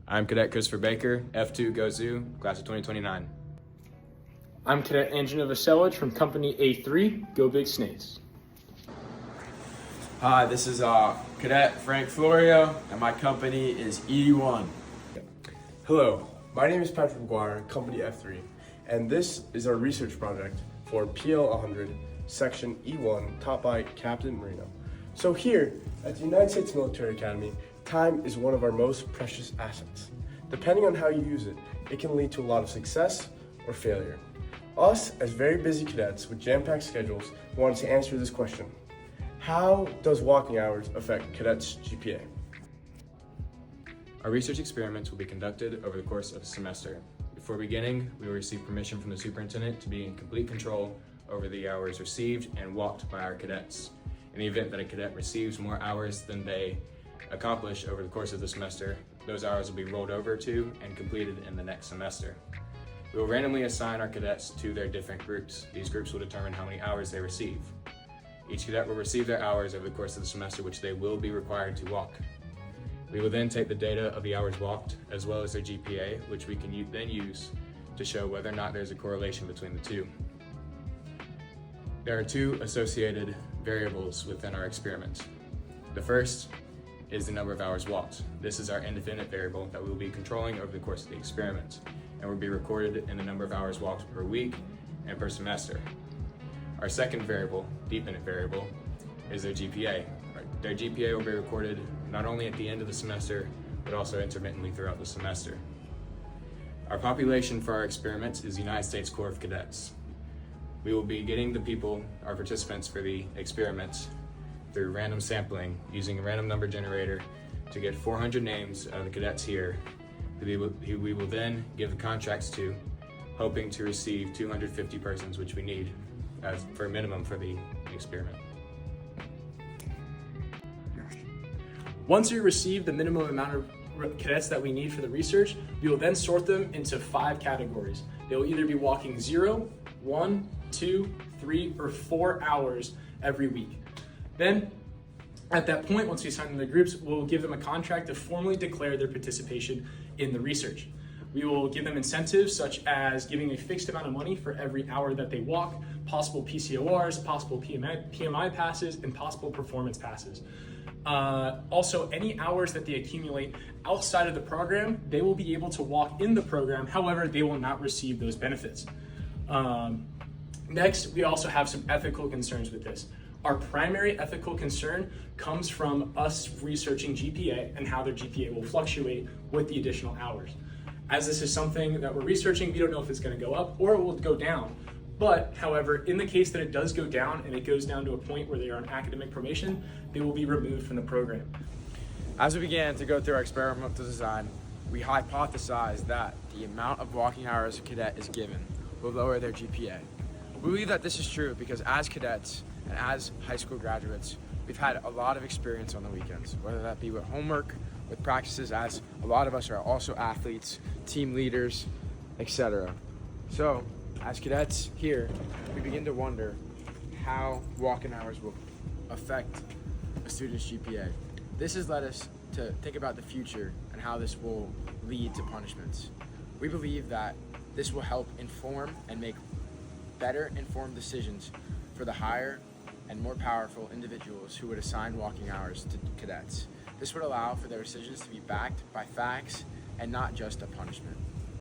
I'm Cadet Christopher Baker, F2 Go Zoo, class of 2029. I'm Cadet Andrew Novoselic from Company A3, Go Big Snakes. Hi, this is Cadet Frank Florio, and my company is E1. Hello, my name is Patrick McGuire, Company F3, and this is our research project for PL100, Section E1, taught by Captain Marino. So here at the United States Military Academy, time is one of our most precious assets. Depending on how you use it, it can lead to a lot of success or failure. Us, as very busy cadets with jam-packed schedules, wanted to answer this question. How does walking hours affect cadets' GPA? Our research experiments will be conducted over the course of a semester. Before beginning, we will receive permission from the superintendent to be in complete control over the hours received and walked by our cadets. In the event that a cadet receives more hours than they accomplish over the course of the semester, those hours will be rolled over to and completed in the next semester. We will randomly assign our cadets to their different groups. These groups will determine how many hours they receive. Each cadet will receive their hours over the course of the semester, which they will be required to walk. We will then take the data of the hours walked, as well as their GPA, which we can then use to show whether or not there's a correlation between the two. There are two associated variables within our experiment. The first is the number of hours walked. This is our independent variable that we will be controlling over the course of the experiment, and will be recorded in the number of hours walked per week and per semester. Our second variable, dependent variable, is their GPA. Their GPA will be recorded not only at the end of the semester, but also intermittently throughout the semester. Our population for our experiments is the United States Corps of Cadets. We will be getting the people, our participants for the experiments, through random sampling using a random number generator to get 400 names of the cadets here, who we will then give the contracts to, hoping to receive 250 persons, which we need as for a minimum for the experiment. Once we receive the minimum amount of cadets that we need for the research, we will then sort them into 5 categories. They will either be walking 0, 1, 2, 3, or 4 hours every week. Then, at that point, once we assign them to groups, we'll give them a contract to formally declare their participation in the research. We will give them incentives such as giving a fixed amount of money for every hour that they walk, possible PCORs, possible PMI passes, and possible performance passes. Also, any hours that they accumulate outside of the program, they will be able to walk in the program. However, they will not receive those benefits. Next, we also have some ethical concerns with this. Our primary ethical concern comes from us researching GPA and how their GPA will fluctuate with the additional hours. As this is something that we're researching, we don't know if it's going to go up or it will go down. But, however, in the case that it does go down and it goes down to a point where they are on academic probation, they will be removed from the program. As we began to go through our experimental design, we hypothesized that the amount of walking hours a cadet is given will lower their GPA. We believe that this is true because as cadets and as high school graduates, we've had a lot of experience on the weekends, whether that be with homework, with practices, as a lot of us are also athletes, team leaders, etc. So, as cadets here, we begin to wonder how walking hours will affect a student's GPA. This has led us to think about the future and how this will lead to punishments. We believe that this will help inform and make better informed decisions for the higher and more powerful individuals who would assign walking hours to cadets. This would allow for their decisions to be backed by facts and not just a punishment.